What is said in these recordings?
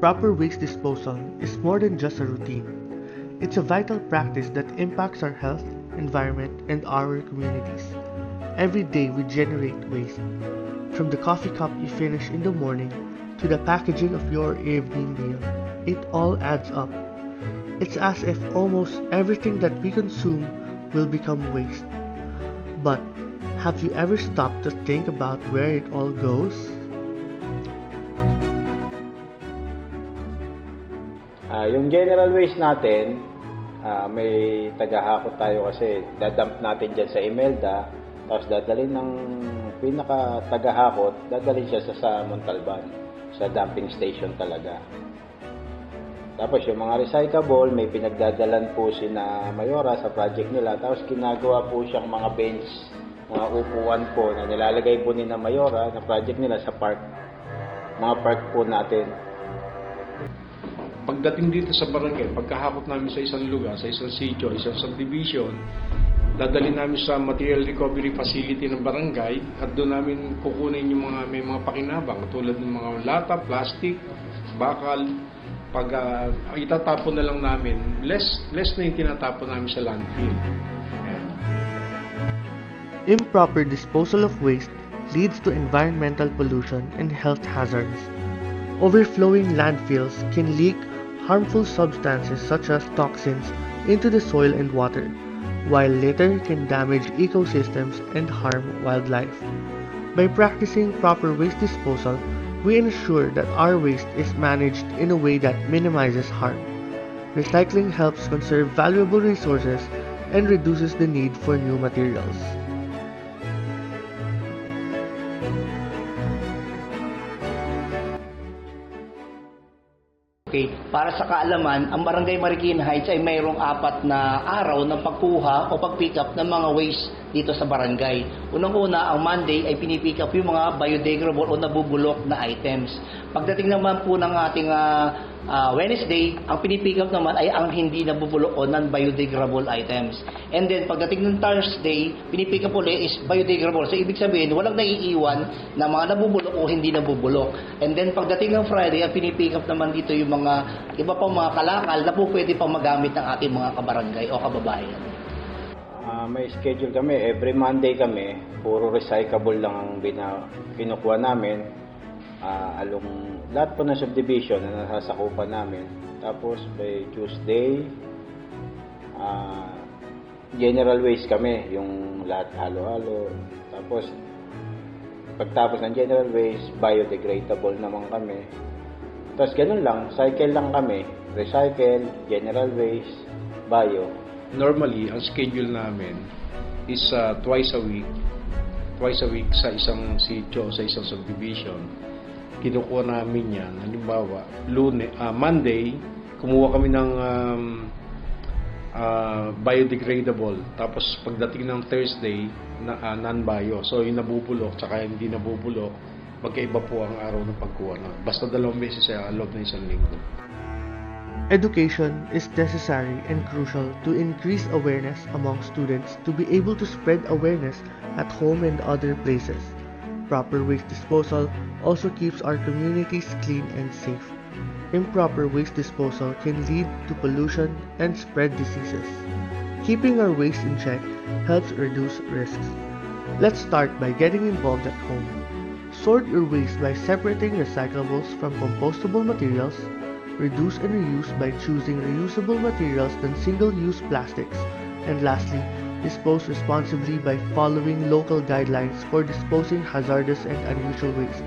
proper waste disposal is more than just a routine. It's a vital practice that impacts our health, environment, and our communities. Every day we generate waste, from the coffee cup you finish in the morning to the packaging of your evening meal. It all adds up. It's as if almost everything that we consume will become waste. But have you ever stopped to think about where it all goes? Yung general waste natin, may tagahakot tayo kasi dadump natin dyan sa Imelda, tapos dadalhin ng pinaka-tagahakot, dadalhin siya sa Montalban, sa dumping station talaga. Tapos yung mga recyclable, may pinagdadalan po si na Mayora sa project nila, tapos ginagawa po siyang mga bench, mga upuan po na nilalagay po ni na Mayora na project nila sa park, mga park po natin. Pagdating dito sa barangay, pagkahakot namin sa isang lugar, sa isang sitio, isang subdivision, dadalhin namin sa material recovery facility ng barangay at doon namin kukunin yung may mga pakinabang tulad ng mga lata, plastic, bakal. Pag itatapon na lang namin, less na yung tinatapon namin sa landfill. Improper disposal of waste leads to environmental pollution and health hazards. Overflowing landfills can leak harmful substances such as toxins into the soil and water, while later can damage ecosystems and harm wildlife. By practicing proper waste disposal, we ensure that our waste is managed in a way that minimizes harm. Recycling helps conserve valuable resources and reduces the need for new materials. Okay, para sa kaalaman, ang Barangay Marikina Heights ay mayroong 4 na araw ng pagkuha o pag-pick up ng mga waste dito sa barangay. Unang-una, ang Monday ay pinipick up yung mga biodegradable o nabubulok na items. Pagdating naman po ng ating Wednesday, ang pinipick up naman ay ang hindi nabubulok o non-biodegradable items. And then, pagdating ng Thursday, pinipick up ulit is biodegradable. So, ibig sabihin, walang naiiwan na mga nabubulok o hindi nabubulok. And then, pagdating ng Friday, ang pinipick up naman dito yung mga iba pang mga kalakal na po pwede pang magamit ng ating mga kabarangay o kababayan. May schedule kami, every Monday kami, puro recyclable lang ang kinukuha namin. Lahat po ng subdivision na nasasakupan namin. Tapos by Tuesday, general waste kami, yung lahat halo-halo. Tapos pagtapos ng general waste, biodegradable naman kami. Tapos ganun lang, cycle lang kami, recycle, general waste, bio. Normally, ang schedule namin is twice a week sa isang sitio, sa isang subdivision. Kinukuha namin yan. Halimbawa, Monday, kumuha kami ng biodegradable. Tapos pagdating ng Thursday, non-bio. So yung nabubulok, tsaka hindi nabubulok, magkaiba po ang araw ng pagkuha na. Basta 2 beses sa loob ng isang linggo. Education is necessary and crucial to increase awareness among students to be able to spread awareness at home and other places. Proper waste disposal also keeps our communities clean and safe. Improper waste disposal can lead to pollution and spread diseases. Keeping our waste in check helps reduce risks. Let's start by getting involved at home. Sort your waste by separating recyclables from compostable materials. Reduce and reuse by choosing reusable materials than single-use plastics. And lastly, dispose responsibly by following local guidelines for disposing hazardous and unusual waste.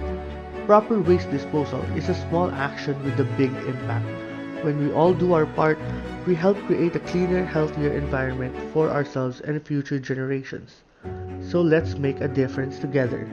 Proper waste disposal is a small action with a big impact. When we all do our part, we help create a cleaner, healthier environment for ourselves and future generations. So let's make a difference together.